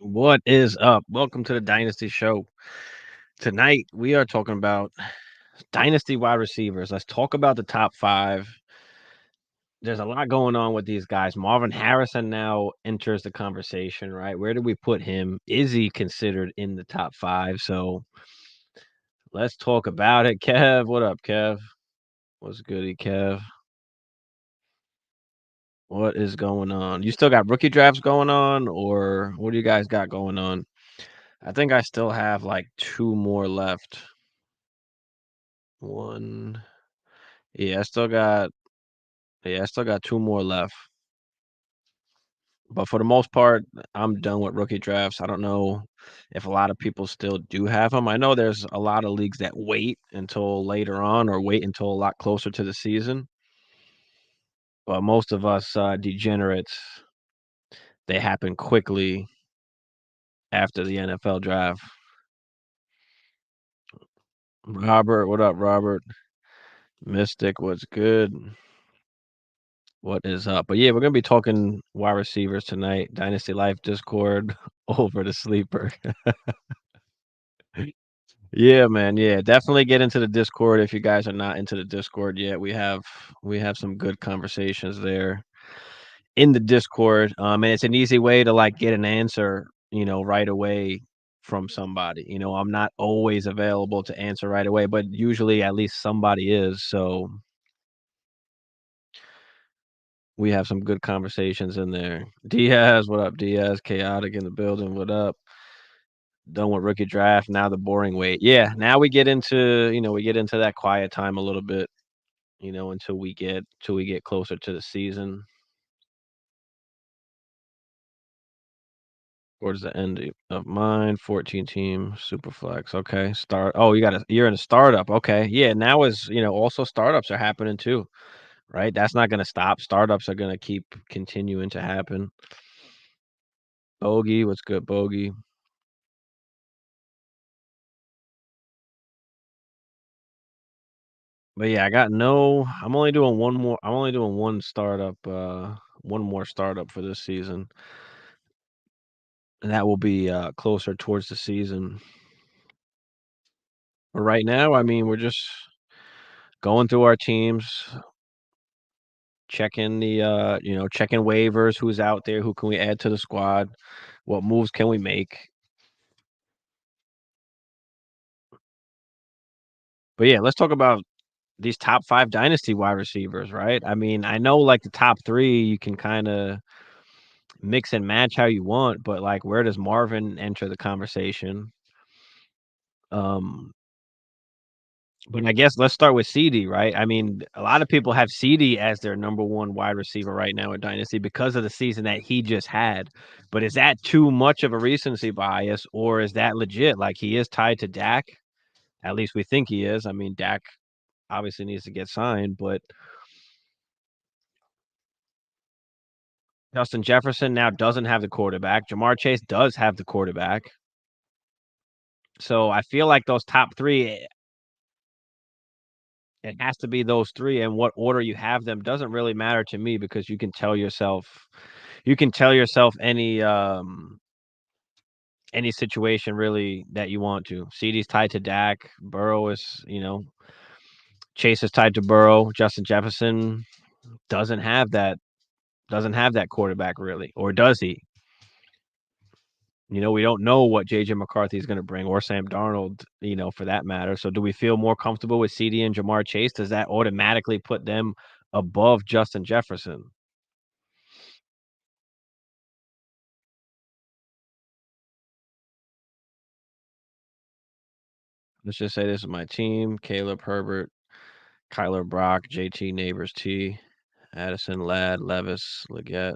What is up? Welcome to the Dynasty Show. Tonight we are talking about Dynasty wide receivers. Let's talk about the top five. There's a lot going on with these guys. Marvin Harrison now enters the conversation, right? Where do we put him? Is he considered in the top five? So let's talk about it. Kev, what up, Kev? What's goody, Kev? What is going on? You still got rookie drafts going on, or what do you guys got going on? I think I still have like two more left. One. Yeah, I still got two more left. But for the most part, I'm done with rookie drafts. I don't know if a lot of people still do have them. I know there's a lot of leagues that wait until later on or wait until a lot closer to the season. But most of us degenerates, they happen quickly after the NFL draft. Robert, what up, Robert? Mystic, what's good? What is up? But yeah, we're gonna be talking wide receivers tonight. Dynasty Life Discord over the sleeper. Yeah, man. Yeah, definitely get into the Discord if you guys are not into the Discord yet. We have some good conversations there in the Discord. And it's an easy way to like get an answer, right away from somebody. I'm not always available to answer right away, but usually at least somebody is. So we have some good conversations in there. Diaz, what up, Diaz? Chaotic in the building. What up? Done with rookie draft. Now the boring wait. Yeah, now we get into that quiet time a little bit, until we get closer to the season towards the end of mine. 14 team super flex. Okay. Oh, you're in a startup. Okay. Yeah, now also startups are happening too, right? That's not gonna stop. Startups are gonna keep continuing to happen. Bogey, what's good, Bogey? But yeah, I'm only doing one more startup for this season. And that will be closer towards the season. But right now, I mean, we're just going through our teams, checking waivers, who's out there, who can we add to the squad, what moves can we make. But yeah, let's talk about these top five dynasty wide receivers, right? I mean, I know like the top three you can kind of mix and match how you want, but like where does Marvin enter the conversation? Um, But I guess let's start with CD, right? I mean, a lot of people have CD as their number one wide receiver right now at Dynasty because of the season that he just had. But is that too much of a recency bias, or is that legit? Like he is tied to Dak. At least we think he is. I mean, Dak obviously needs to get signed, but Justin Jefferson now doesn't have the quarterback. Jamar Chase does have the quarterback. So I feel like those top three, it has to be those three, and what order you have them doesn't really matter to me because you can tell yourself any situation really that you want to. CD's tied to Dak, Burrow Chase is tied to Burrow, Justin Jefferson doesn't have that doesn't have that quarterback really, or does he? We don't know what JJ McCarthy is going to bring or Sam Darnold, for that matter. So do we feel more comfortable with CD and Jamar Chase? Does that automatically put them above Justin Jefferson? Let's just say this is my team: Caleb Herbert, Kyler Brock, JT Neighbors T, Addison Ladd, Levis, Leggett,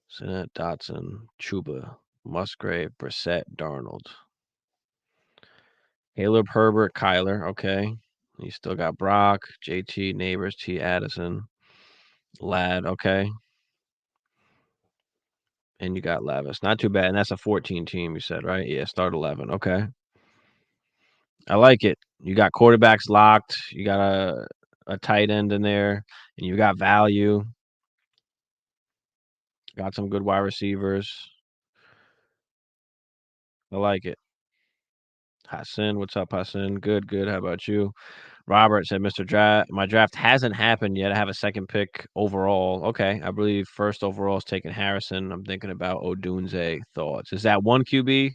Sinnott, Dotson, Chuba, Musgrave, Brissett, Darnold. Caleb Herbert, Kyler, okay. You still got Brock, JT Neighbors T, Addison, Ladd, okay. And you got Levis. Not too bad. And that's a 14 team, you said, right? Yeah, start 11. Okay. I like it. You got quarterbacks locked. You got a tight end in there, and you got value. Got some good wide receivers. I like it. Hassan, what's up, Hassan? Good, good. How about you? Robert said, Mr. Draft, my draft hasn't happened yet. I have a second pick overall. Okay. I believe first overall is taking Harrison. I'm thinking about Odunze. Thoughts. Is that one QB?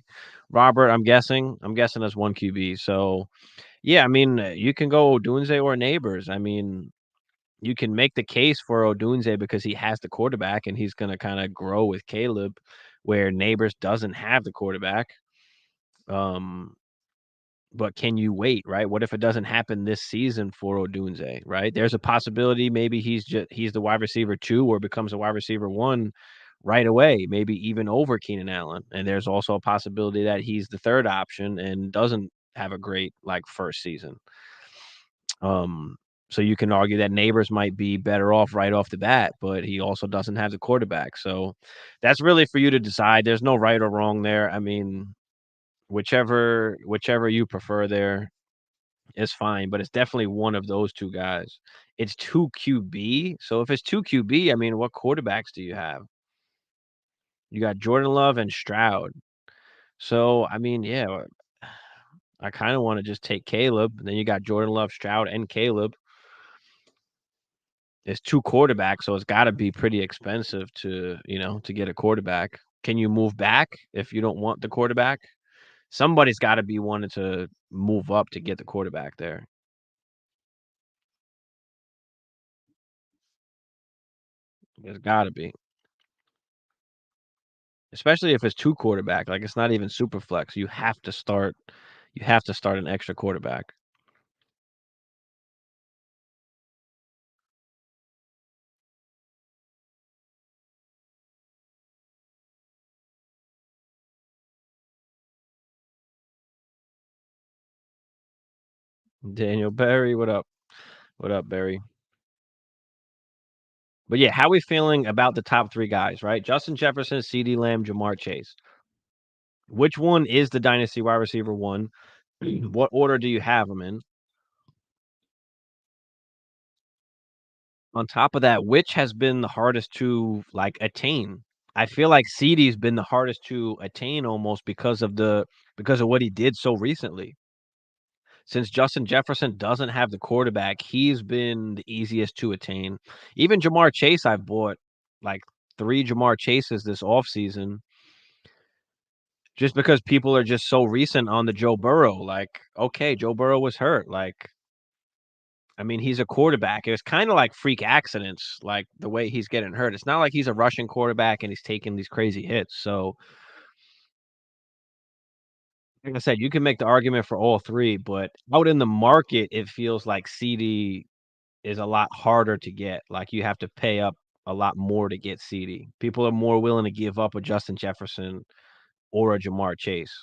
Robert, I'm guessing. I'm guessing that's one QB. So, yeah, I mean, you can go Odunze or Neighbors. I mean, you can make the case for Odunze because he has the quarterback and he's going to kind of grow with Caleb, where Neighbors doesn't have the quarterback. Um, but can you wait, right? What if it doesn't happen this season for Odunze, right? There's a possibility maybe he's the wide receiver 2 or becomes a wide receiver 1 right away, maybe even over Keenan Allen. And there's also a possibility that he's the third option and doesn't have a great like first season. So you can argue that Neighbors might be better off right off the bat, but he also doesn't have the quarterback. So that's really for you to decide. There's no right or wrong there. I mean, whichever you prefer there is fine, but it's definitely one of those 2 guys. It's 2 QB, so if it's 2 QB, I mean, what quarterbacks do you have? You got Jordan Love and Stroud. So, I mean, yeah, I kinda wanna just take Caleb, then you got Jordan Love, Stroud, and Caleb. It's 2 quarterbacks, so it's gotta be pretty expensive to, to get a quarterback. Can you move back if you don't want the quarterback? Somebody's gotta be wanting to move up to get the quarterback there. There's gotta be. Especially if it's 2 quarterback, like, it's not even super flex. You have to start an extra quarterback. Daniel Berry, what up? What up, Berry? But, yeah, how we feeling about the top 3 guys, right? Justin Jefferson, CeeDee Lamb, Jamar Chase. Which one is the dynasty wide receiver 1? What order do you have them in? On top of that, which has been the hardest to, like, attain? I feel like CeeDee's been the hardest to attain almost because of what he did so recently. Since Justin Jefferson doesn't have the quarterback, he's been the easiest to attain. Even Jamar Chase, I've bought, like, 3 Jamar Chases this offseason just because people are just so recent on the Joe Burrow, like, okay, Joe Burrow was hurt, like, I mean, he's a quarterback. It was kinda like freak accidents, like, the way he's getting hurt. It's not like he's a rushing quarterback and he's taking these crazy hits, so, like I said, you can make the argument for all 3, but out in the market, it feels like CD is a lot harder to get. Like, you have to pay up a lot more to get CD. People are more willing to give up a Justin Jefferson or a Jamar Chase.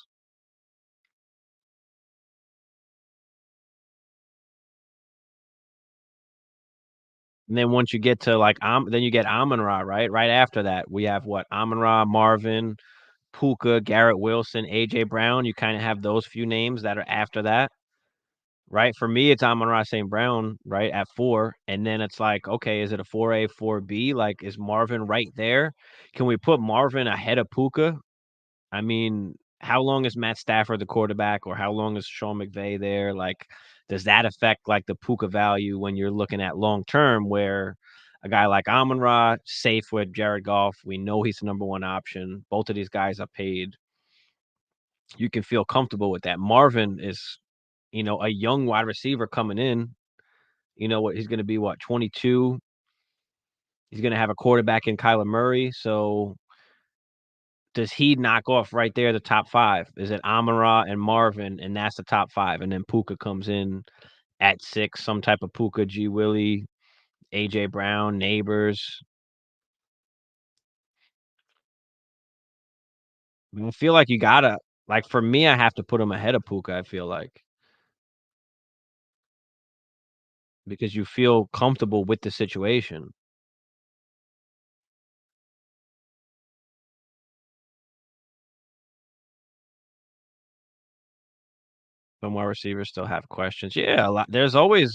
And then once you get to, like, then you get Amon-Ra, right? Right after that, we have what? Amon-Ra, Marvin, Puka, Garrett Wilson, AJ Brown. You kinda have those few names that are after that, right? For me, it's Amon-Ra St. Brown, right, at 4, and then it's like, okay, is it a 4A, 4B? Like, is Marvin right there? Can we put Marvin ahead of Puka? I mean, how long is Matt Stafford the quarterback, or how long is Sean McVay there? Like, does that affect, like, the Puka value when you're looking at long term where a guy like Amon-Ra, safe with Jared Goff, we know he's the number 1 option. Both of these guys are paid. You can feel comfortable with that. Marvin is, a young wide receiver coming in. You know what? He's gonna be, what, 22? He's gonna have a quarterback in Kyler Murray, so does he knock off right there the top 5? Is it Amon-Ra and Marvin, and that's the top 5, and then Puka comes in at 6, some type of Puka, G. Willie, AJ Brown, Neighbors. I feel like you gotta like, for me, I have to put him ahead of Puka, I feel like, because you feel comfortable with the situation. Some wide receivers still have questions. Yeah, a lot there's always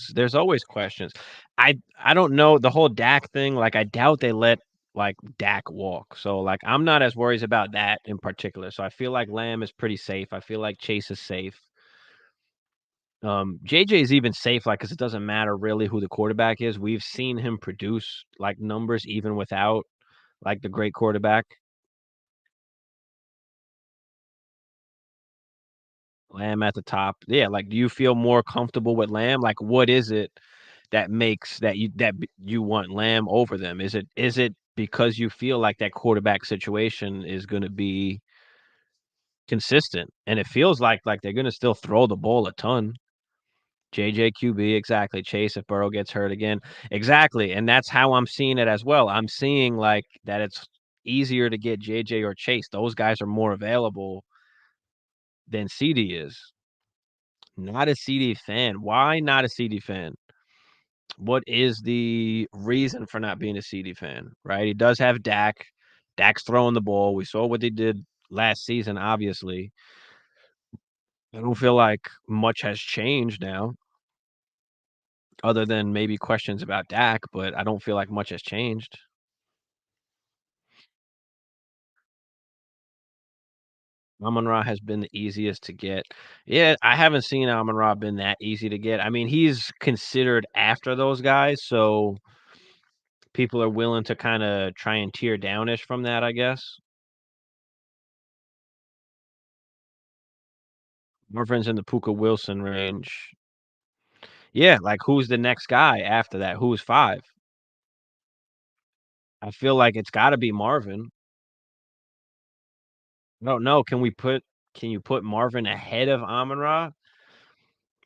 questions. I don't know the whole Dak thing, like, I doubt they let like Dak walk. So like I'm not as worried about that in particular. So I feel like Lamb is pretty safe. I feel like Chase is safe. JJ is even safe, like, because it doesn't matter really who the quarterback is. We've seen him produce like numbers even without like the great quarterback. Lamb at the top. Yeah, like, do you feel more comfortable with Lamb? Like, what is it that makes you want Lamb over them? Is it because you feel like that quarterback situation is gonna be consistent? And it feels like they're gonna still throw the ball a ton. JJ QB, exactly. Chase if Burrow gets hurt again. Exactly, and that's how I'm seeing it as well. I'm seeing, like, that it's easier to get JJ or Chase. Those guys are more available than CD is. Not a CD fan. Why not a CD fan? What is the reason for not being a CD fan, right? He does have Dak. Dak's throwing the ball. We saw what they did last season, obviously. I don't feel like much has changed now other than maybe questions about Dak, but I don't feel like much has changed. Amon-Ra has been the easiest to get. Yeah, I haven't seen Amon-Ra been that easy to get. I mean, he's considered after those guys, so people are willing to kinda try and tear downish from that, I guess. Marvin's in the Puka Wilson range. Yeah, like, who's the next guy after that? Who's 5? I feel like it's gotta be Marvin. I don't know, can you put Marvin ahead of Amon-Ra?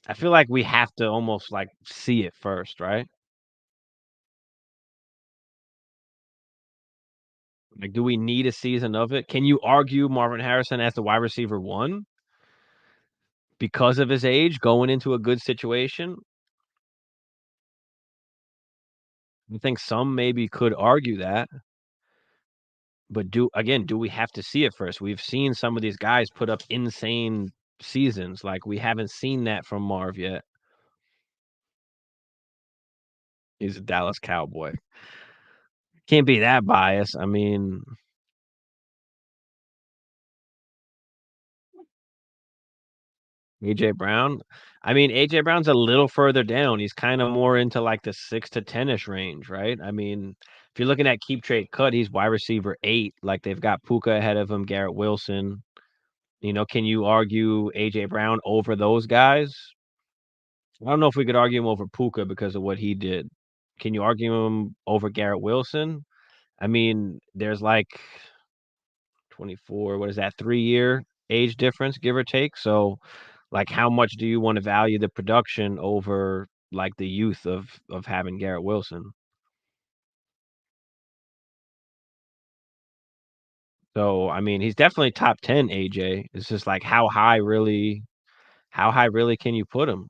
I feel like we have to almost, like, see it first, right? Like, do we need a season of it? Can you argue Marvin Harrison as the wide receiver 1 because of his age going into a good situation? I think some maybe could argue that, but do we have to see it first? We've seen some of these guys put up insane seasons, like, we haven't seen that from Marv yet. He's a Dallas Cowboy. Can't be that biased, I mean, AJ Brown? I mean, AJ Brown's a little further down, he's kinda more into, like, the 6 to 10-ish range, right? I mean, if you're looking at keep, trade, cut, he's wide receiver 8, like, they've got Puka ahead of him, Garrett Wilson. You know, can you argue AJ Brown over those guys? I don't know if we could argue him over Puka because of what he did. Can you argue him over Garrett Wilson? I mean, there's, like, 24, what is that, 3-year age difference, give or take? So, like, how much do you wanna value the production over, like, the youth of having Garrett Wilson? So, I mean, he's definitely top 10 AJ. It's just, like, how high really can you put him?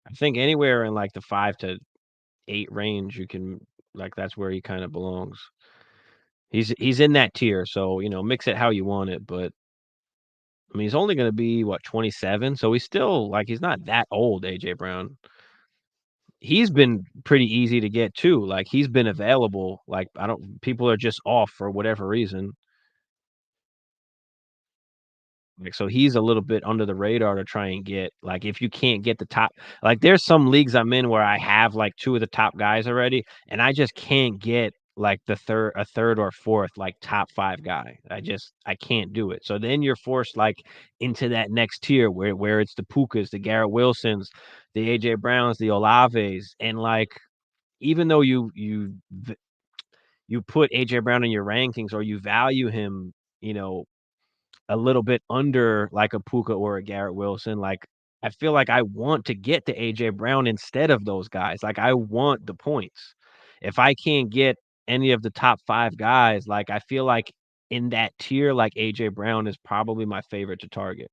I think anywhere in, like, the 5 to 8 range, you can like, that's where he kinda belongs. He's in that tier, so, you know, mix it how you want it, but, I mean, he's only gonna be, what, 27? So he's still like, he's not that old, AJ Brown. He's been pretty easy to get too, like, he's been available, like, I don't people are just off for whatever reason. Like, so he's a little bit under the radar to try and get like, if you can't get the top like, there's some leagues I'm in where I have, like, 2 of the top guys already, and I just can't get, like, a 3rd or 4th, like, top 5 guy. I can't do it. So then you're forced, like, into that next tier where it's the Pukas, the Garrett Wilsons, the AJ Browns, the Olaves, and, like, even though you put AJ Brown in your rankings or you value him, you know, a little bit under like a Puka or a Garrett Wilson, like, I feel like I want to get to AJ Brown instead of those guys, like, I want the points. If I can't get any of the top 5 guys, like, I feel like in that tier, like, AJ Brown is probably my favorite to target.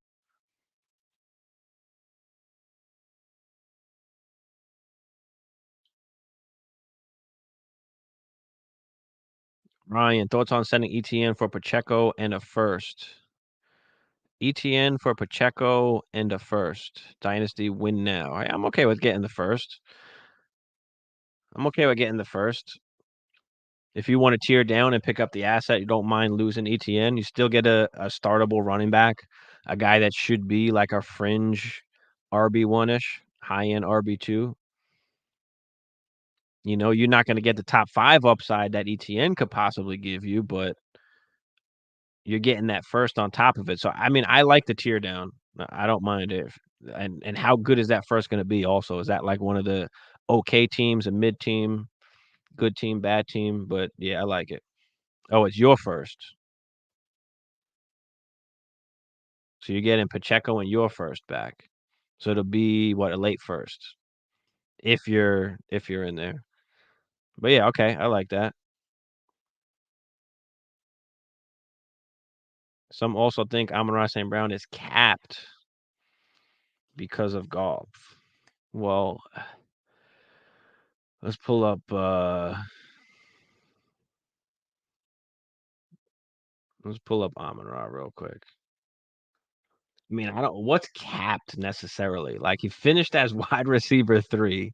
Ryan, thoughts on sending ETN for Pacheco and a first? ETN for Pacheco and a first. Dynasty win now. I'm okay with getting the first. I'm okay with getting the first. If you wanna tear down and pick up the asset, you don't mind losing ETN, you still get a startable running back, a guy that should be like a fringe RB1-ish, high-end RB2. You know, you're not gonna get the top 5 upside that ETN could possibly give you, but you're getting that first on top of it. So, I mean, I like the tear down. I don't mind it. And how good is that first gonna be also? Is that like one of the okay teams, a mid team, good team, bad team? But yeah, I like it. Oh, it's your first. So you're getting Pacheco and your first back. So it'll be what, a late first if you're in there. But yeah, okay, I like that. Some also think Amon-Ra St. Brown is capped because of golf. Well, let's pull up Amon-Ra real quick. I mean, I don't what's capped necessarily? Like he finished as wide receiver 3,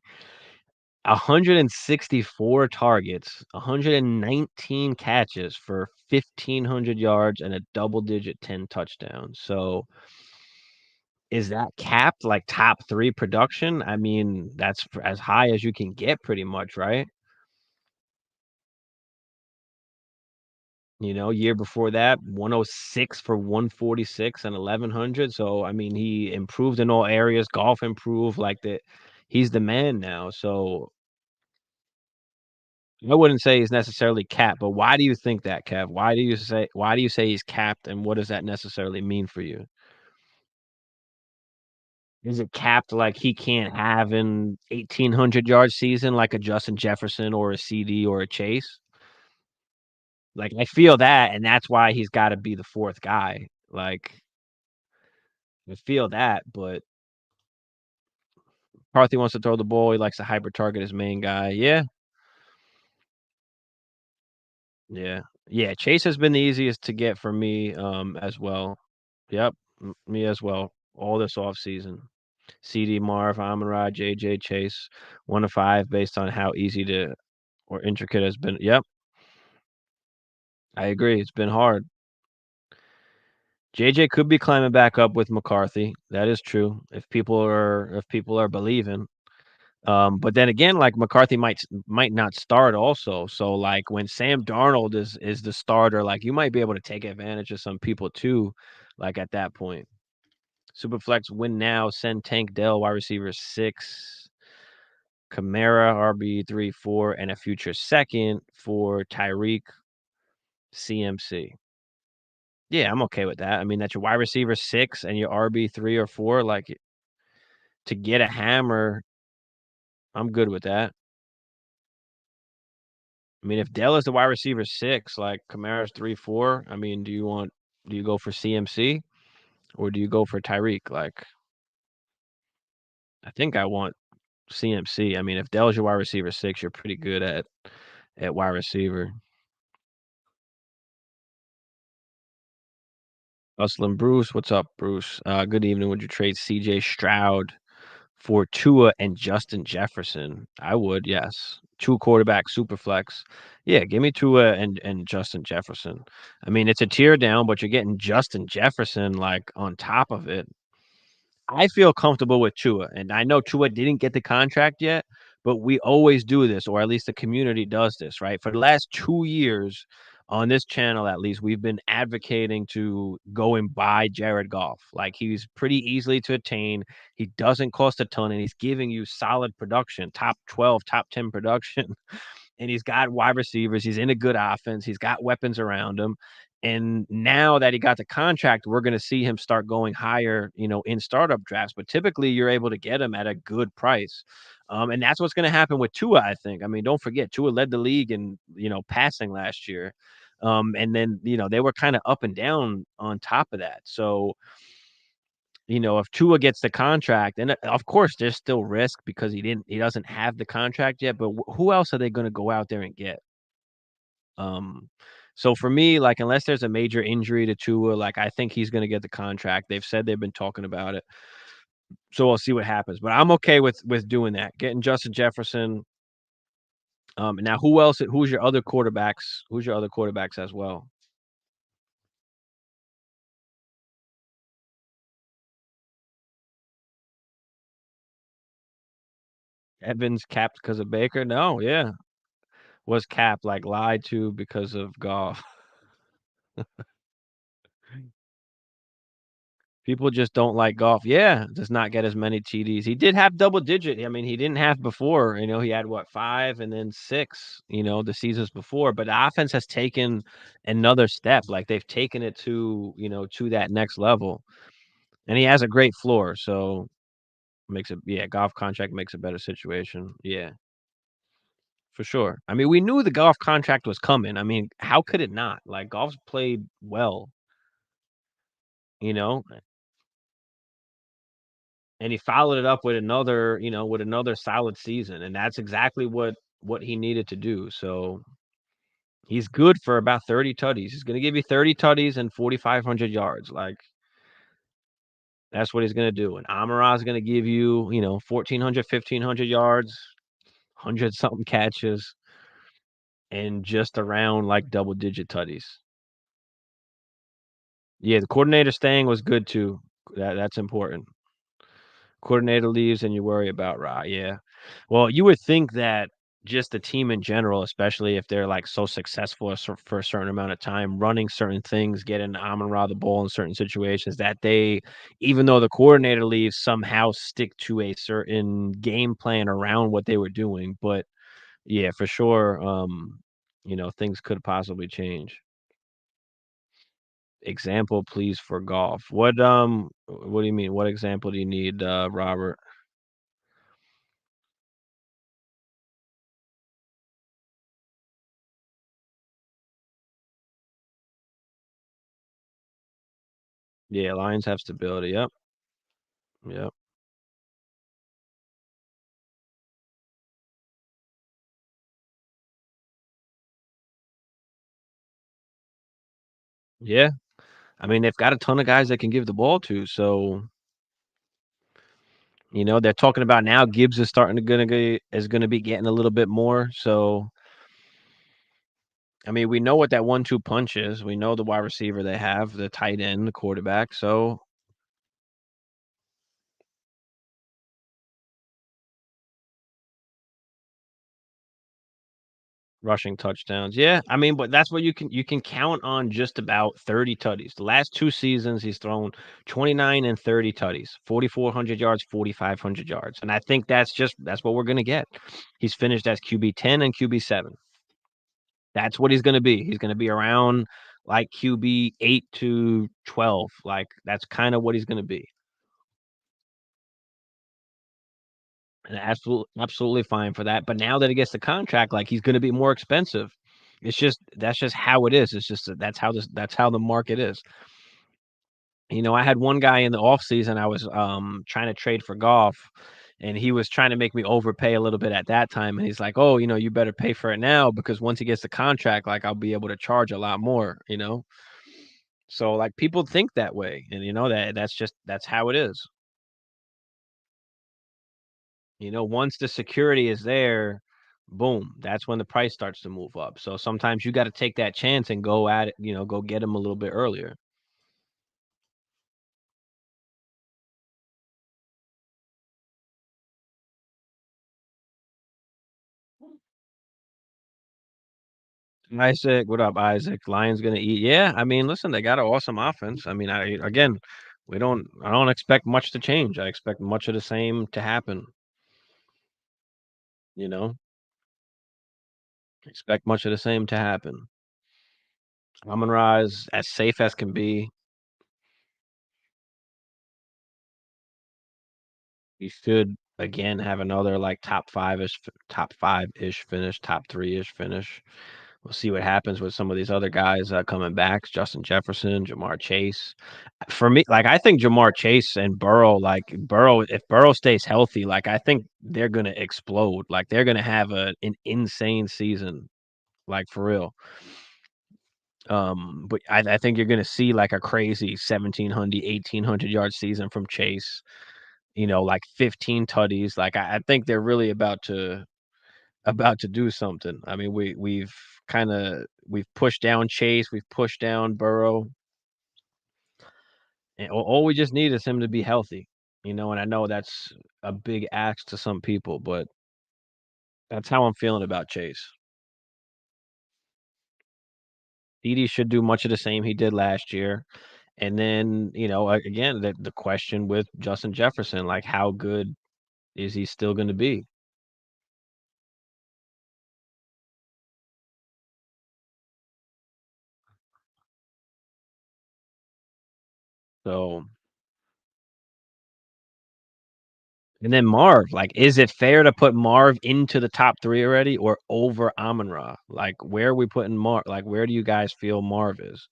164 targets, 119 catches for 1,500 yards and a double-digit 10 touchdowns. So, is that capped, like, top 3 production? I mean, that's as high as you can get pretty much, right? You know, year before that, 106 for 146 and 1,100. So, I mean, he improved in all areas, golf improved, like, he's the man now. So, I wouldn't say he's necessarily capped, but why do you think that, Kev? Why do you say he's capped, and what does that necessarily mean for you? Is it capped like he can't have an 1,800-yard season like a Justin Jefferson or a CD or a Chase? Like, I feel that, and that's why he's gotta be the 4th guy. Like, I feel that, but McCarthy wants to throw the ball, he likes to hyper target his main guy. Yeah, yeah. Yeah, Chase has been the easiest to get for me, as well. Yep, me as well, all this offseason. CD, Marv, Amon-Ra, JJ, Chase, 1 to 5 based on how easy to or intricate has been. Yep, I agree, it's been hard. JJ could be climbing back up with McCarthy. That is true, if people are believing. But then again, like, McCarthy might not start also. So, like, when Sam Darnold is the starter, like, you might be able to take advantage of some people too, like, at that point. Superflex win now, send Tank Dell, wide receiver 6. Kamara, RB3, 4, and a future second for Tyreek CMC. Yeah, I'm okay with that. I mean, that's your wide receiver 6 and your RB3 or 4. Like, to get a hammer, I'm good with that. I mean, if Dell is the wide receiver 6, like Kamara's 3, 4, I mean, do you go for CMC or do you go for Tyreek? Like, I think I want CMC. I mean, if Dell's your wide receiver 6, you're pretty good at wide receiver. Hustling Bruce, what's up, Bruce? Good evening. Would you trade CJ Stroud for Tua and Justin Jefferson? I would, yes. 2 quarterback super flex. Yeah, give me Tua and Justin Jefferson. I mean, it's a tear down, but you're getting Justin Jefferson, like, on top of it. I feel comfortable with Tua, and I know Tua didn't get the contract yet, but we always do this, or at least the community does this, right? For the last 2 years on this channel, at least, we've been advocating to go and buy Jared Goff. Like, he's pretty easily to attain. He doesn't cost a ton, and he's giving you solid production, top 12, top 10 production. And he's got wide receivers. He's in a good offense. He's got weapons around him. And now that he got the contract, we're going to see him start going higher, in startup drafts. But typically, you're able to get him at a good price. And that's what's going to happen with Tua, I think. I mean, don't forget, Tua led the league in, passing last year. And then, they were kind of up and down on top of that. So, if Tua gets the contract, and of course there's still risk because he doesn't have the contract yet, but who else are they gonna go out there and get? Um, so for me, like, unless there's a major injury to Tua, like, I think he's gonna get the contract. They've said they've been talking about it. So we'll see what happens, but I'm okay with doing that, getting Justin Jefferson. Now who else? Who's your other quarterbacks? Who's your other quarterbacks as well? Evans capped because of Baker? No, yeah, was capped like lied to because of Goff. People just don't like Goff. Yeah, does not get as many TDs. He did have double digit. I mean, he didn't have before. He had what, 5 and then 6. The seasons before. But the offense has taken another step. Like they've taken it to that next level. And he has a great floor, so makes it yeah, Goff contract makes a better situation. Yeah, for sure. I mean, we knew the Goff contract was coming. I mean, how could it not? Like Goff's played well, you know, and he followed it up with another solid season, and that's exactly what he needed to do. So he's good for about 30 tutties. He's going to give you 30 tutties and 4,500 yards. Like that's what he's going to do. And Amara going to give you 1,400, 1,500 yards, 100 something catches, and just around like double digit tutties. Yeah, the coordinator staying was good too. That's important. Coordinator leaves and you worry about Ra, yeah. Well, you would think that just the team in general, especially if they're, like, so successful for a certain amount of time, running certain things, getting Amon-Ra the ball in certain situations, that they, even though the coordinator leaves, somehow stick to a certain game plan around what they were doing, but, yeah, for sure, things could possibly change. Example, please, for golf. What do you mean? What example do you need, Robert? Yeah, Lions have stability, yep, yep. Yeah, I mean, they've got a ton of guys they can give the ball to, so, they're talking about now Gibbs is starting to gonna be getting a little bit more, so, I mean, we know what that 1-2 punch is, we know the wide receiver they have, the tight end, the quarterback, so rushing touchdowns, yeah, I mean, but that's what you can count on just about 30 tutties. The last 2 seasons, he's thrown 29 and 30 tutties, 4,400 yards, 4,500 yards, and I think that's what we're gonna get. He's finished as QB 10 and QB 7. That's what he's gonna be. He's gonna be around like QB 8 to 12. Like, that's kinda what he's gonna be. And absolutely fine for that, but now that he gets the contract, like, he's gonna be more expensive. That's just how it is. It's just that's how the market is. I had one guy in the offseason I was, trying to trade for golf, and he was trying to make me overpay a little bit at that time, and he's like, "Oh, you better pay for it now because once he gets the contract, like, I'll be able to charge a lot more?" So, like, people think that way, and that's how it is. Once the security is there, boom, that's when the price starts to move up. So sometimes you gotta take that chance and go at it, go get them a little bit earlier. Isaac, what up, Isaac? Lions gonna eat. Yeah, I mean, listen, they got an awesome offense. I mean, I don't expect much to change. I expect much of the same to happen, you know? Expect much of the same to happen. Amon-Ra is as safe as can be. He should again have another like top 5-ish finish, top 3-ish finish. We'll see what happens with some of these other guys coming back. Justin Jefferson, Jamar Chase. For me, like I think Jamar Chase and Burrow, if Burrow stays healthy, like I think they're gonna explode. Like they're gonna have an insane season, like for real. But I think you're gonna see like a crazy 1,700, 1,800 yard season from Chase. Like 15 tutties. Like I think they're really about to about to do something. I mean, we've pushed down Chase, we've pushed down Burrow, and all we just need is him to be healthy, and I know that's a big ask to some people, but that's how I'm feeling about Chase. Edie should do much of the same he did last year. And then, again, the question with Justin Jefferson, like, how good is he still gonna be? So and then Marv, like, is it fair to put Marv into the top 3 already or over Amon-Ra? Like, where are we putting Marv? Like, where do you guys feel Marv is?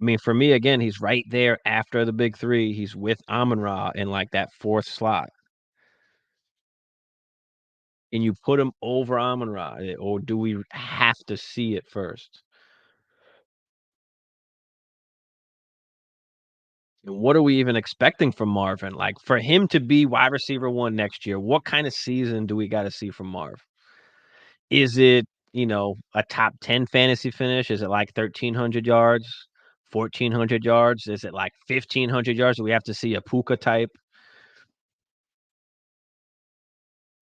I mean, for me, again, he's right there after the big 3. He's with Amon-Ra in, like, that 4th slot. And you put him over Amon-Ra, or do we have to see it first? And what are we even expecting from Marvin? Like, for him to be wide receiver 1 next year, what kind of season do we gotta see from Marv? Is it, a top 10 fantasy finish? Is it like 1,300 yards, 1,400 yards? Is it like 1,500 yards? Do we have to see a Puka type?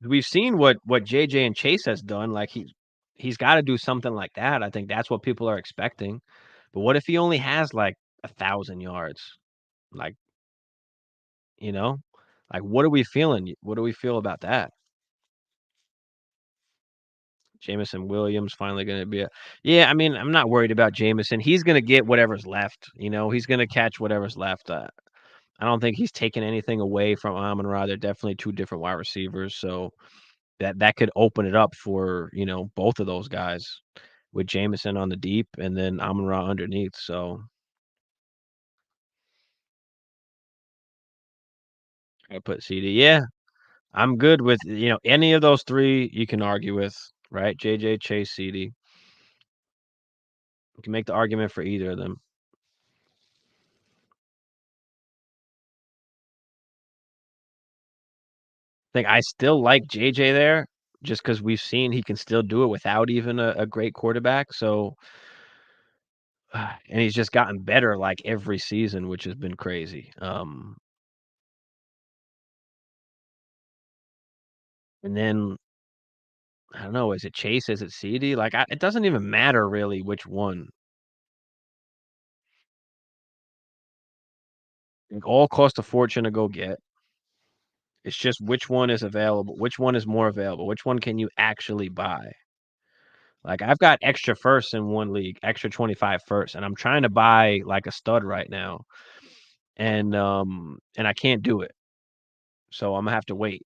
We've seen what JJ and Chase has done, like, he's gotta do something like that. I think that's what people are expecting. But what if he only has, like, 1,000 yards? Like, you know? Like, what are we feeling? What do we feel about that? Jameson Williams finally gonna be a yeah, I mean, I'm not worried about Jameson. He's gonna get whatever's left, he's gonna catch whatever's left. I don't think he's taking anything away from Amon-Ra. They're definitely 2 different wide receivers, so that could open it up for, both of those guys with Jameson on the deep and then Amon-Ra underneath, so I put CD. Yeah, I'm good with, any of those 3 you can argue with, right? JJ, Chase, CD. You can make the argument for either of them. Think I still like JJ there just because 'cause we've seen he can still do it without even a great quarterback, so and he's just gotten better, like, every season, which has been crazy, and then, I don't know, is it Chase? Is it CD? Like, it doesn't even matter really which one. It all cost a fortune to go get. It's just which one is available, which one is more available, which one can you actually buy? Like, I've got extra firsts in one league, extra 25 firsts, and I'm trying to buy, like, a stud right now, and I can't do it, so Imma have to wait.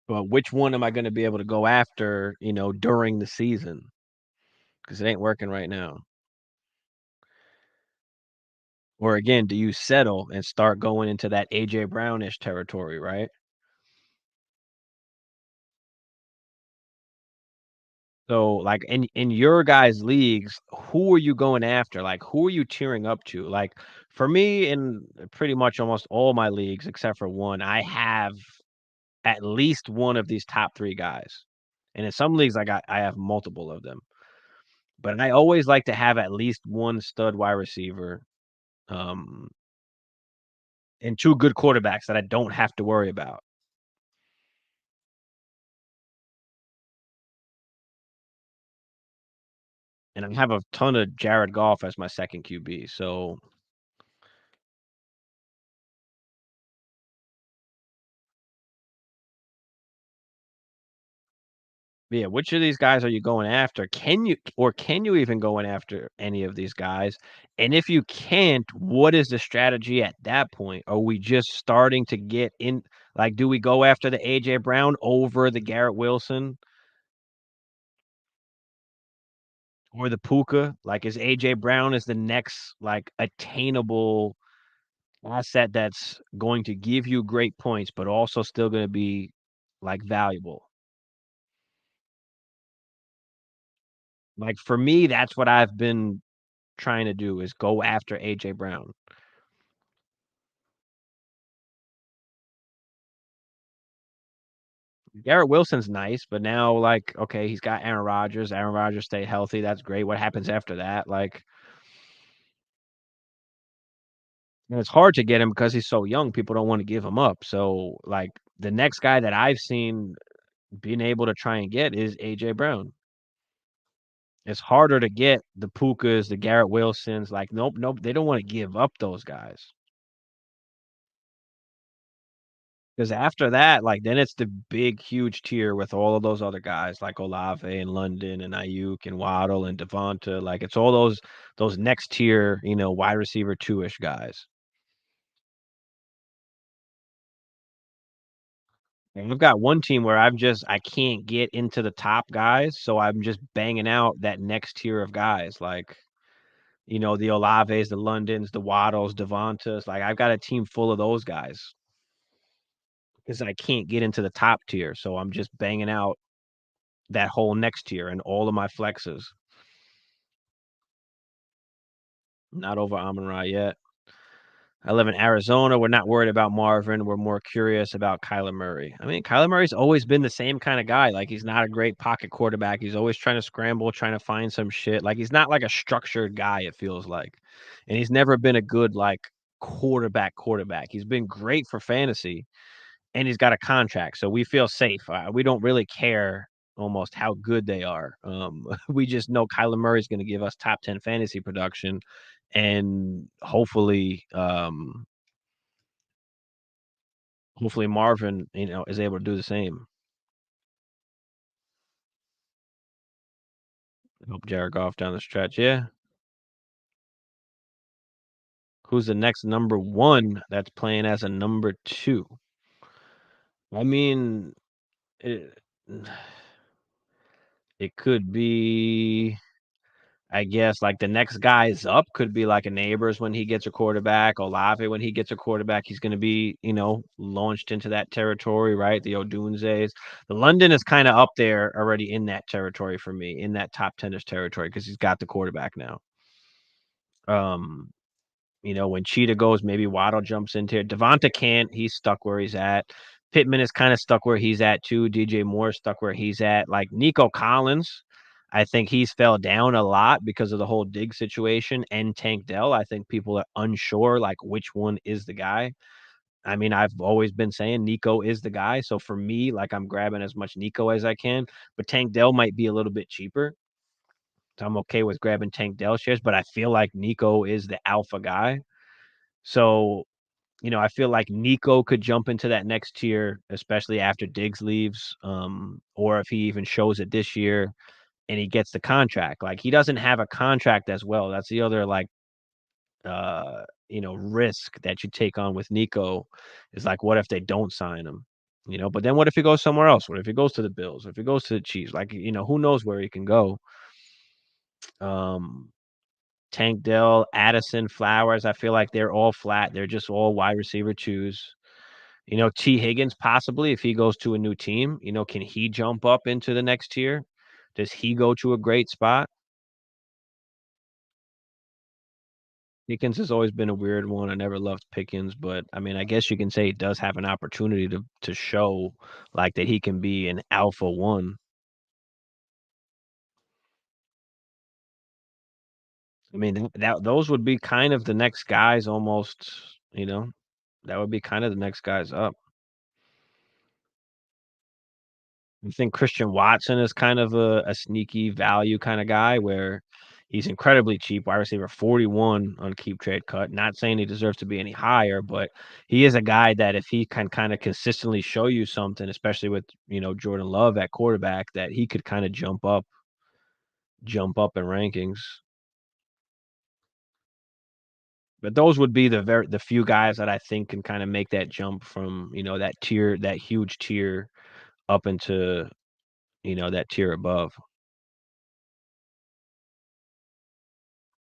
But which one am I gonna be able to go after, during the season? Because it ain't working right now. Or again, do you settle and start going into that AJ Brownish territory, right? So, like, in your guys' leagues, who are you going after? Like, who are you tearing up to? Like, for me, in pretty much almost all my leagues except for one, I have at least one of these top 3 guys. And in some leagues, I have multiple of them. But I always like to have at least one stud wide receiver, um, and 2 good quarterbacks that I don't have to worry about. And I have a ton of Jared Goff as my 2nd QB, so yeah, which of these guys are you going after? Can you even going after any of these guys? And if you can't, what is the strategy at that point? Are we just starting to get in like, do we go after the AJ Brown over the Garrett Wilson or the Puka? Like, is AJ Brown is the next, like, attainable asset that's going to give you great points, but also still gonna be, like, valuable? Like, for me, that's what I've been trying to do is go after AJ Brown. Garrett Wilson's nice, but now, like, okay, he's got Aaron Rodgers. Aaron Rodgers stay healthy. That's great. What happens after that? Like, and it's hard to get him because he's so young. People don't want to give him up. So, like, the next guy that I've seen being able to try and get is AJ Brown. It's harder to get the Pukas, the Garrett Wilsons. Like, nope, they don't want to give up those guys. Because after that, like, then it's the big, huge tier with all of those other guys like Olave and London and Ayuk and Waddle and Devonta. Like, it's all those next tier, wide receiver two-ish guys. And I've got one team where I can't get into the top guys, so I'm just banging out that next tier of guys, like, the Olaves, the Londons, the Waddles, Devontas. Like, I've got a team full of those guys because I can't get into the top tier, so I'm just banging out that whole next tier and all of my flexes. Not over Amon-Ra yet. I live in Arizona. We're not worried about Marvin. We're more curious about Kyler Murray. I mean, Kyler Murray's always been the same kind of guy. Like, he's not a great pocket quarterback. He's always trying to scramble, trying to find some shit. Like, he's not like a structured guy, it feels like. And he's never been a good, like, quarterback. He's been great for fantasy, and he's got a contract. So we feel safe. We don't really care almost how good they are. We just know Kyler Murray's going to give us top 10 fantasy production, and hopefully Marvin, is able to do the same. Help Jared Goff down the stretch. Yeah. Who's the next number one that's playing as a number two? I mean, it, it could be, I guess, like, the next guys up could be like a Neighbors when he gets a quarterback. Olave when he gets a quarterback, he's going to be, launched into that territory, right? The Odunzes. The London is kind of up there already in that territory for me, in that top 10ish territory, because he's got the quarterback now. Um, when Cheetah goes, maybe Waddle jumps into it. Devonta can't. He's stuck where he's at. Pittman is kind of stuck where he's at too. DJ Moore is stuck where he's at. Like, Nico Collins, I think he's fell down a lot because of the whole Dig situation, and Tank Dell. I think people are unsure, like, which one is the guy. I mean, I've always been saying Nico is the guy. So for me, like, I'm grabbing as much Nico as I can, but Tank Dell might be a little bit cheaper. So I'm okay with grabbing Tank Dell shares, but I feel like Nico is the alpha guy. So, I feel like Nico could jump into that next tier, especially after Diggs leaves, or if he even shows it this year and he gets the contract. Like, he doesn't have a contract as well. That's the other, like, risk that you take on with Nico, is like, what if they don't sign him? But then what if he goes somewhere else? What if he goes to the Bills? If he goes to the Chiefs? Like, who knows where he can go? Um, Tank Dell, Addison, Flowers, I feel like they're all flat. They're just all wide receiver twos. T. Higgins, possibly, if he goes to a new team, can he jump up into the next tier? Does he go to a great spot? Pickens has always been a weird one. I never loved Pickens, but I mean, I guess you can say he does have an opportunity to show, like, that he can be an alpha one. I mean, that those would be kind of the next guys almost, that would be kind of the next guys up. I think Christian Watson is kind of a sneaky value kind of guy, where he's incredibly cheap, wide receiver 41 on Keep Trade Cut. Not saying he deserves to be any higher, but he is a guy that if he can kind of consistently show you something, especially with, Jordan Love at quarterback, that he could kind of jump up in rankings. But those would be the few guys that I think can kind of make that jump from, that huge tier up into, that tier above.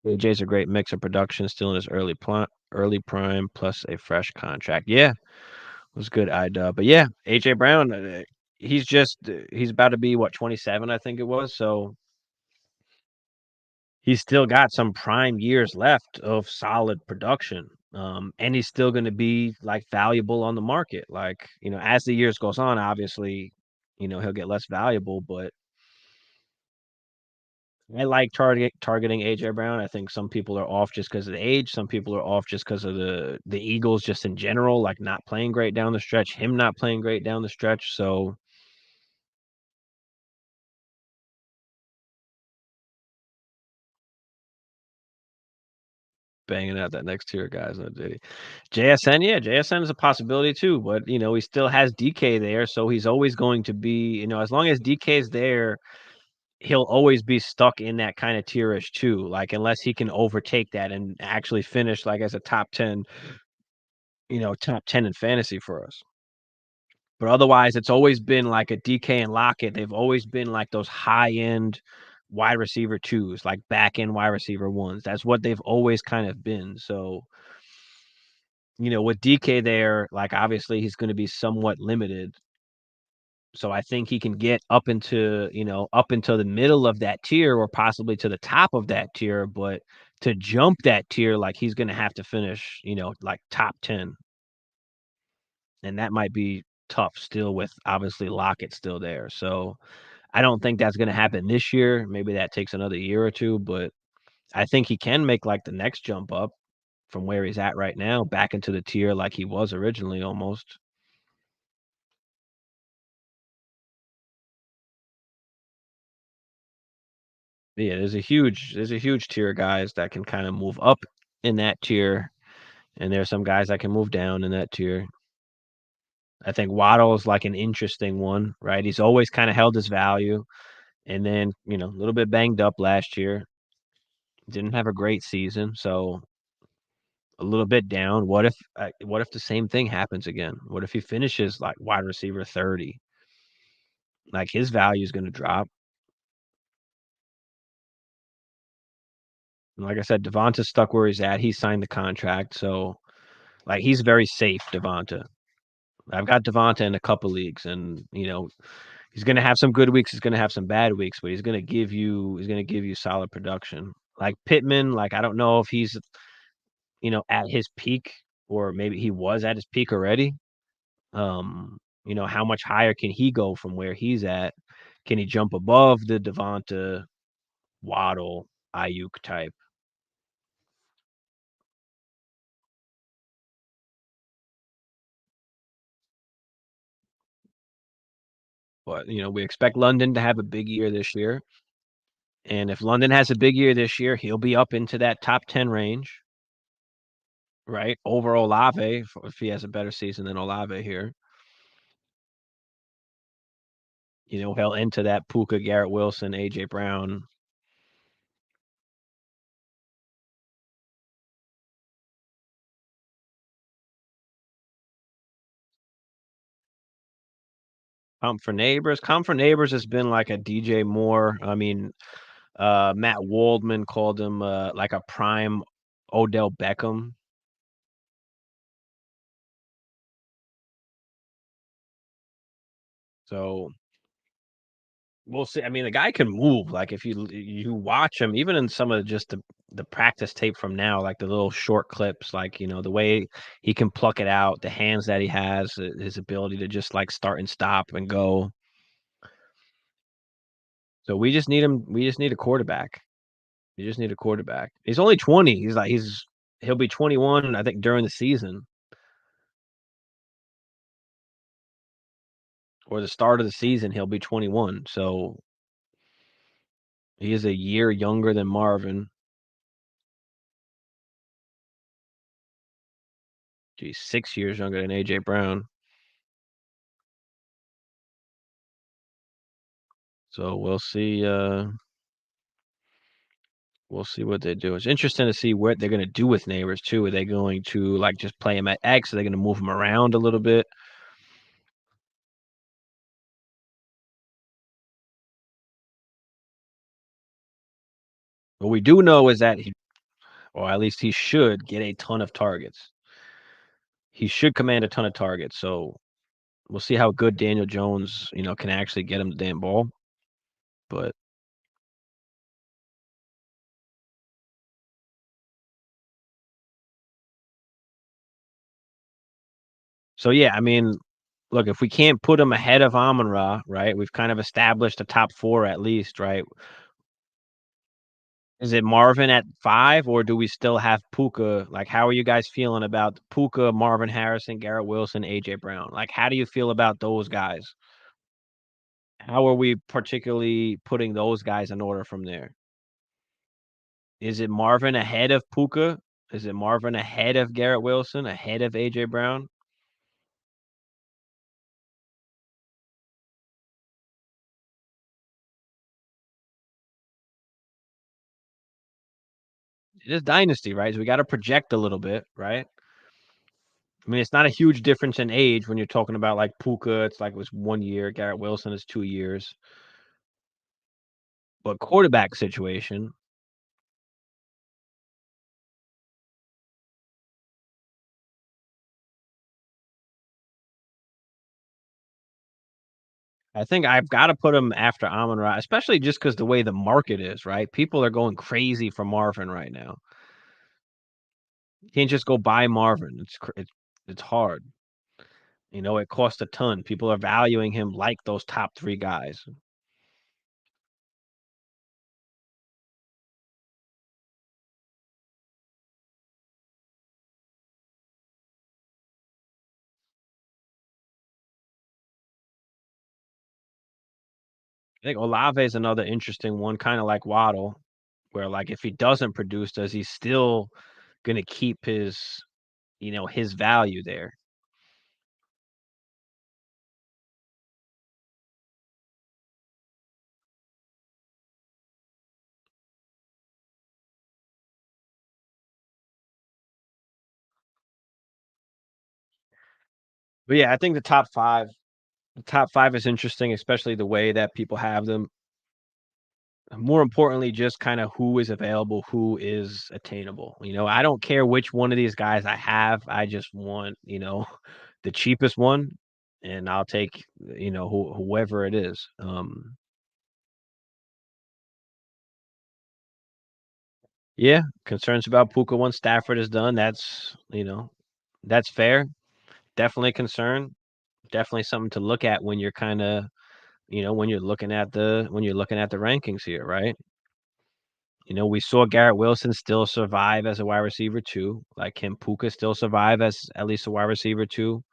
AJ's a great mix of production, still in his early prime, plus a fresh contract. Yeah, it was good. But yeah, AJ Brown, he's about to be, what, 27, I think it was. So he's still got some prime years left of solid production. And he's still going to be, like, valuable on the market. Like, as the years goes on, obviously, he'll get less valuable, but I like targeting AJ Brown. I think some people are off just because of the age. Some people are off just because of the Eagles just in general, like not playing great down the stretch, him not playing great down the stretch. So banging out that next tier guys, no Diddy. JSN, yeah, JSN is a possibility too, but he still has DK there, so he's always going to be, as long as DK is there, he'll always be stuck in that kind of tierish too. Like unless he can overtake that and actually finish like as a top 10, top 10 in fantasy for us. But otherwise, it's always been like a DK and Lockett. They've always been like those high end wide receiver twos, like back end wide receiver ones. That's what they've always kind of been. So, with DK there, like obviously he's going to be somewhat limited. So I think he can get up into the middle of that tier or possibly to the top of that tier. But to jump that tier, like he's going to have to finish, like top 10. And that might be tough still with obviously Lockett still there. So I don't think that's going to happen this year. Maybe that takes another year or two, but I think he can make like the next jump up from where he's at right now back into the tier like he was originally almost. Yeah, there's a huge tier of guys that can kind of move up in that tier, and there's some guys that can move down in that tier. I think Waddle is like an interesting one, right? He's always kind of held his value, and then a little bit banged up last year. Didn't have a great season, so a little bit down. What if the same thing happens again? What if he finishes like wide receiver 30? Like his value is going to drop. And like I said, Devonta's stuck where he's at. He signed the contract, so like he's very safe, Devonta. I've got Devonta in a couple leagues, and he's going to have some good weeks. He's going to have some bad weeks, but he's going to give you solid production. Like Pittman, like I don't know if he's at his peak or maybe he was at his peak already. How much higher can he go from where he's at? Can he jump above the Devonta, Waddle, Ayuk type? But we expect London to have a big year this year. And if London has a big year this year, he'll be up into that top 10 range, right? Over Olave, if he has a better season than Olave here. He'll enter that Puka, Garrett Wilson, AJ Brown. Comfort Neighbors has been like a DJ Moore. I mean, Matt Waldman called him like a prime Odell Beckham. So we'll see. I mean, the guy can move. Like if you watch him, even in some of just the practice tape from now, like the little short clips, like the way he can pluck it out, the hands that he has, his ability to just like start and stop and go. So we just need him. We just need a quarterback. You just need a quarterback. He's only 20. He'll be 21, I think, during the season or the start of the season. He'll be 21. So he is a year younger than Marvin. Geez, 6 years younger than AJ Brown. So we'll see. We'll see what they do. It's interesting to see what they're going to do with Neighbors too. Are they going to like just play him at X? Are they going to move him around a little bit? What we do know is that or at least he should get a ton of targets. He should command a ton of targets. So we'll see how good Daniel Jones, can actually get him the damn ball. But so yeah, I mean, look, if we can't put him ahead of Amon-Ra, right? We've kind of established a top 4 at least, right? Is it Marvin at 5, or do we still have Puka? Like, how are you guys feeling about Puka, Marvin Harrison, Garrett Wilson, AJ Brown? Like, how do you feel about those guys? How are we particularly putting those guys in order from there? Is it Marvin ahead of Puka? Is it Marvin ahead of Garrett Wilson, ahead of AJ Brown? It is dynasty, right? So we gotta project a little bit, right? I mean, it's not a huge difference in age when you're talking about, like, Puka, it's like it was 1 year, Garrett Wilson is 2 years. But quarterback situation, I think I've gotta put him after Amon-Ra, especially just because the way the market is, right? People are going crazy for Marvin right now. You can't just go buy Marvin. It's hard. You know, it costs a ton. People are valuing him like those top 3 guys. I think Olave is another interesting one, kinda like Waddle, where, like, if he doesn't produce, does he still gonna keep his, his value there? But, yeah, I think the top 5 is interesting, especially the way that people have them. More importantly, just kinda who is available, who is attainable, I don't care which one of these guys I have, I just want, the cheapest one, and I'll take, whoever it is. Yeah, concerns about Puka once Stafford is done, that's fair. Definitely a concern. Definitely something to look at when you're kinda, when you're looking at the rankings here, right? We saw Garrett Wilson still survive as a wide receiver too. Like, can Puka still survive as at least a wide receiver too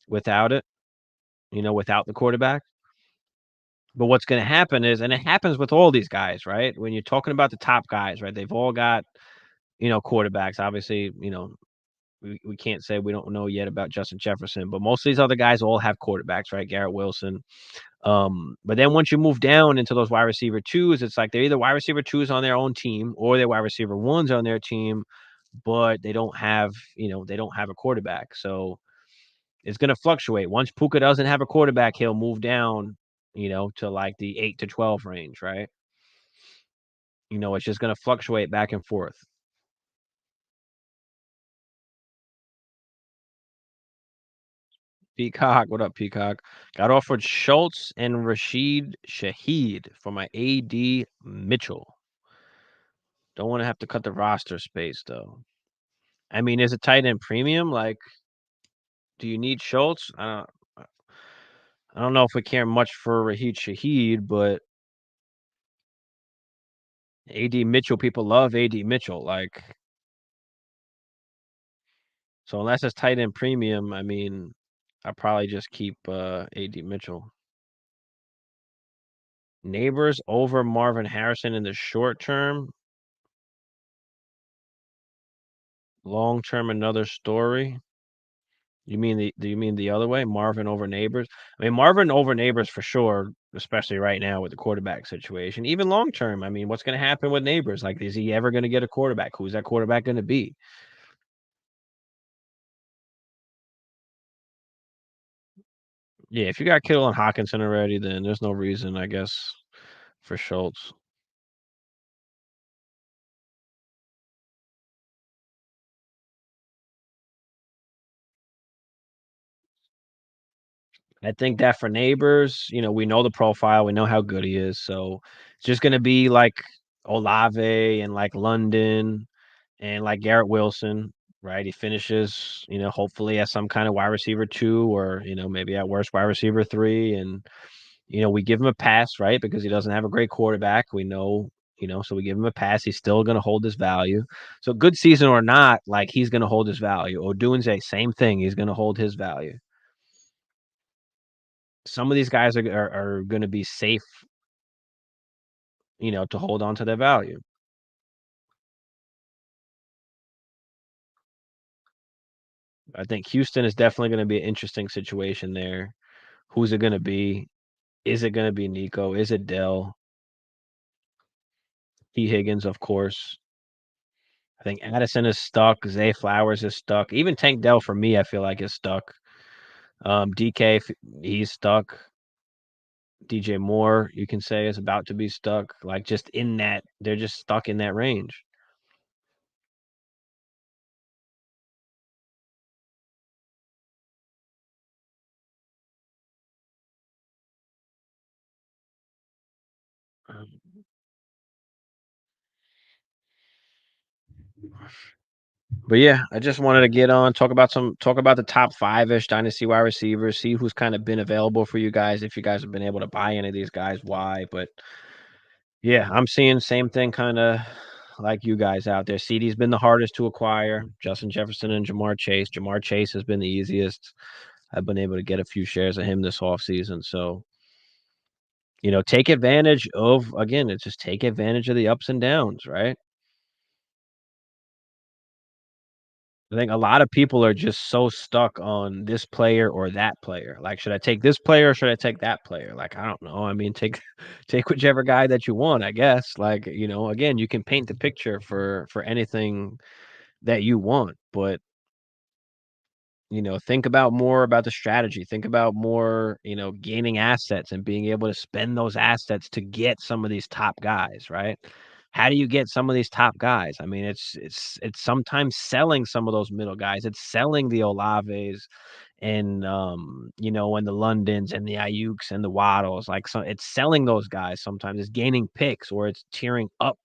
without it, without the quarterback? But what's gonna happen is, and it happens with all these guys, right? When you're talking about the top guys, right? They've all got, quarterbacks. Obviously, we can't say we don't know yet about Justin Jefferson, but most of these other guys all have quarterbacks, right? Garrett Wilson. But then once you move down into those wide receiver twos, it's like they're either wide receiver twos on their own team or they're wide receiver ones on their team, but they don't have a quarterback. So it's gonna fluctuate. Once Puka doesn't have a quarterback, he'll move down, to like the 8 to 12 range, right? It's just gonna fluctuate back and forth. Peacock, what up, Peacock? Got offered Schultz and Rashid Shaheed for my AD Mitchell. Don't want to have to cut the roster space though. I mean, is it tight end premium? Like, do you need Schultz? I don't know if we care much for Rashid Shaheed, but AD Mitchell, people love AD Mitchell. Like, so unless it's tight end premium, I mean, I probably just keep AD Mitchell. Neighbors over Marvin Harrison in the short term. Long term, another story. Do you mean the other way? Marvin over Neighbors? I mean, Marvin over Neighbors for sure, especially right now with the quarterback situation. Even long term, I mean, what's going to happen with Neighbors? Like, is he ever going to get a quarterback? Who's that quarterback going to be? Yeah, if you got Kittle and Hawkinson already, then there's no reason, I guess, for Schultz. I think that for Neighbors, we know the profile, we know how good he is, so it's just going to be like Olave and like London and like Garrett Wilson, right? He finishes, hopefully as some kind of wide receiver 2 or, maybe at worst wide receiver 3, and, we give him a pass, right? Because he doesn't have a great quarterback. We know, so we give him a pass. He's still gonna hold his value. So good season or not, like, he's gonna hold his value. Odunze, same thing, he's gonna hold his value. Some of these guys are gonna be safe, to hold on to their value. I think Houston is definitely gonna be an interesting situation there. Who's it gonna be? Is it gonna be Nico? Is it Dell? T. Higgins, of course. I think Addison is stuck. Zay Flowers is stuck. Even Tank Dell, for me, I feel like is stuck. DK, he's stuck. DJ Moore, you can say, is about to be stuck. Like, just in that, they're just stuck in that range. Um, But yeah, I just wanted to get on, talk about the top 5-ish dynasty wide receivers, see who's kind of been available for you guys, if you guys have been able to buy any of these guys, why. But yeah, I'm seeing same thing kinda like you guys out there. CD's been the hardest to acquire, Justin Jefferson and Jamar Chase. Jamar Chase has been the easiest. I've been able to get a few shares of him this offseason, so, take advantage of, again, it's just take advantage of the ups and downs, right? I think a lot of people are just so stuck on this player or that player. Like, should I take this player or should I take that player? Like, I don't know. I mean, take take whichever guy that you want, I guess. Like, again, you can paint the picture for anything that you want, but think about more about the strategy. Think about more, gaining assets and being able to spend those assets to get some of these top guys, right? How do you get some of these top guys? I mean, it's sometimes selling some of those middle guys. It's selling the Olaves and and the Londons and the Ayuks and the Waddles. Like, so it's selling those guys sometimes. It's gaining picks or it's tearing up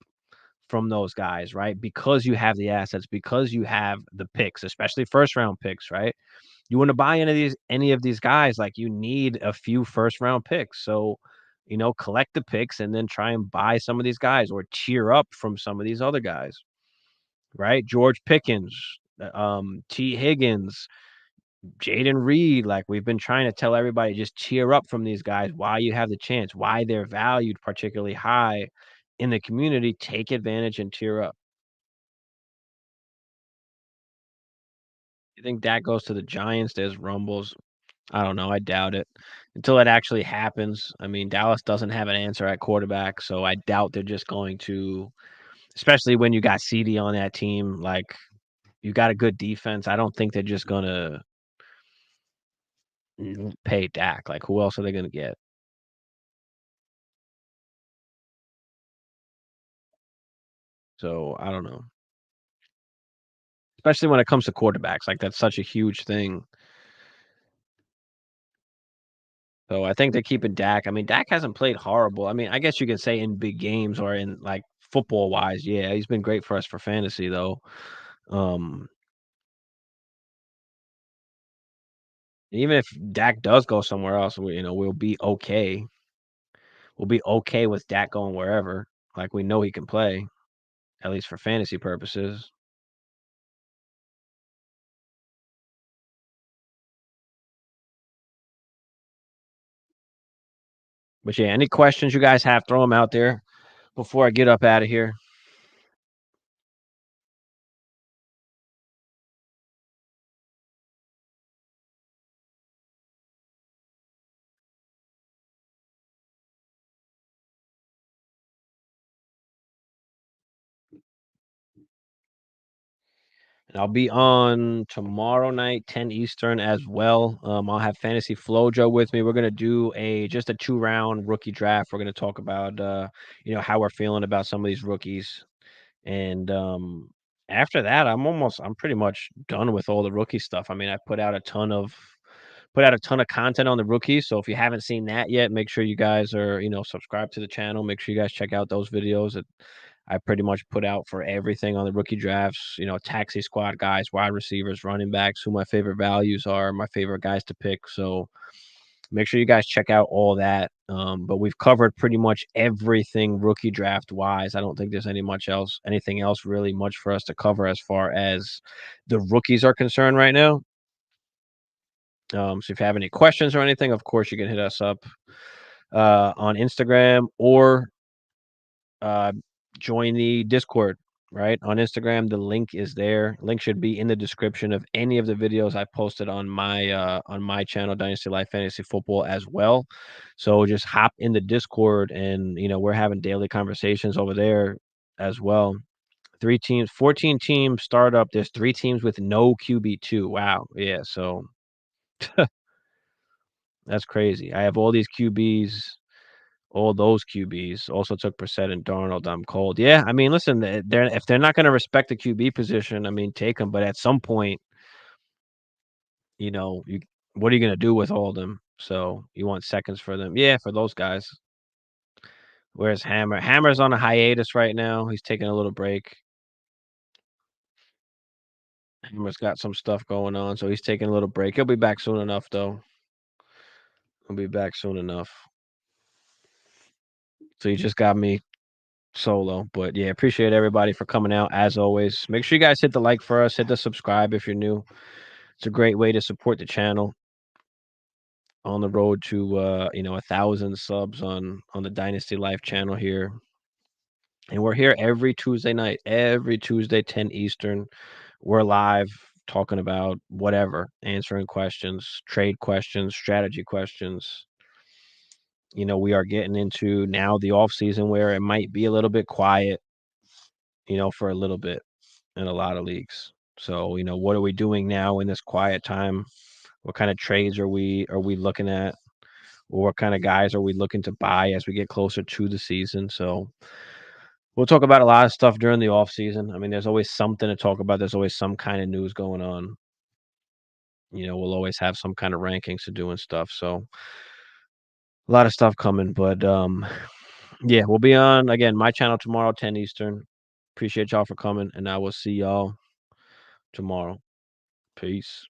from those guys, right? Because you have the assets, because you have the picks, especially first round picks, right? You want to buy any of these guys, like, you need a few first round picks. So, collect the picks and then try and buy some of these guys or cheer up from some of these other guys, right? George Pickens, T. Higgins, Jaden Reed. Like, we've been trying to tell everybody, just cheer up from these guys, why you have the chance, why they're valued particularly high in the community. Take advantage and cheer up. You think Dak goes to the Giants? There's rumbles. I don't know, I doubt it. Until it actually happens. I mean, Dallas doesn't have an answer at quarterback, so I doubt they're just going to, especially when you got CD on that team, like, you got a good defense. I don't think they're just gonna pay Dak. Like, who else are they gonna get? So, I don't know. Especially when it comes to quarterbacks, like, that's such a huge thing. So, I think they're keeping Dak. I mean, Dak hasn't played horrible. I mean, I guess you can say in big games or in, like, football-wise, yeah, he's been great for us for fantasy, though. Um Even if Dak does go somewhere else, we'll be okay. We'll be okay with Dak going wherever. Like, we know he can play, at least for fantasy purposes. But yeah, any questions you guys have, throw them out there before I get up out of here. And I'll be on tomorrow night, 10 Eastern as well. I'll have Fantasy Flojo with me. We're gonna do just a 2-round rookie draft. We're gonna talk about how we're feeling about some of these rookies. And, after that, I'm pretty much done with all the rookie stuff. I mean, I put out a ton of content on the rookies, so if you haven't seen that yet, make sure you guys are, subscribed to the channel. Make sure you guys check out those videos. I pretty much put out for everything on the rookie drafts, taxi squad guys, wide receivers, running backs, who my favorite values are, my favorite guys to pick. So make sure you guys check out all that. But we've covered pretty much everything rookie draft wise. I don't think there's anything else really much for us to cover as far as the rookies are concerned right now. So if you have any questions or anything, of course you can hit us up on Instagram or uh, join the Discord, right? On Instagram, the link is there. Link should be in the description of any of the videos I posted on my channel, Dynasty Life Fantasy Football, as well. So just hop in the Discord, and we're having daily conversations over there as well. 3 teams, 14 teams startup. There's 3 teams with no QB2. Wow. Yeah, so that's crazy. I have all these QBs. All those QBs also took Brissett and Darnold. I'm cold. Yeah, I mean, listen, if they're not gonna respect the QB position, I mean, take them. But at some point, you what are you gonna do with all of them? So you want seconds for them? Yeah, for those guys. Where's Hammer? Hammer's on a hiatus right now. He's taking a little break. Hammer's got some stuff going on, so he's taking a little break. He'll be back soon enough, though. He'll be back soon enough. So you just got me solo. But yeah, appreciate everybody for coming out as always. Make sure you guys hit the like for us, hit the subscribe if you're new. It's a great way to support the channel on the road to 1,000 subs on the Dynasty Life channel here. And we're here every Tuesday night, every Tuesday 10 Eastern. We're live talking about whatever, answering questions, trade questions, strategy questions. We are getting into now the off season where it might be a little bit quiet, for a little bit in a lot of leagues. So, what are we doing now in this quiet time? What kind of trades are we looking at? Or what kind of guys are we looking to buy as we get closer to the season? So we'll talk about a lot of stuff during the off season. I mean, there's always something to talk about. There's always some kind of news going on. We'll always have some kind of rankings to do and stuff. So a lot of stuff coming. But yeah, we'll be on again my channel tomorrow, 10 Eastern. Appreciate y'all for coming, and I will see y'all tomorrow. Peace.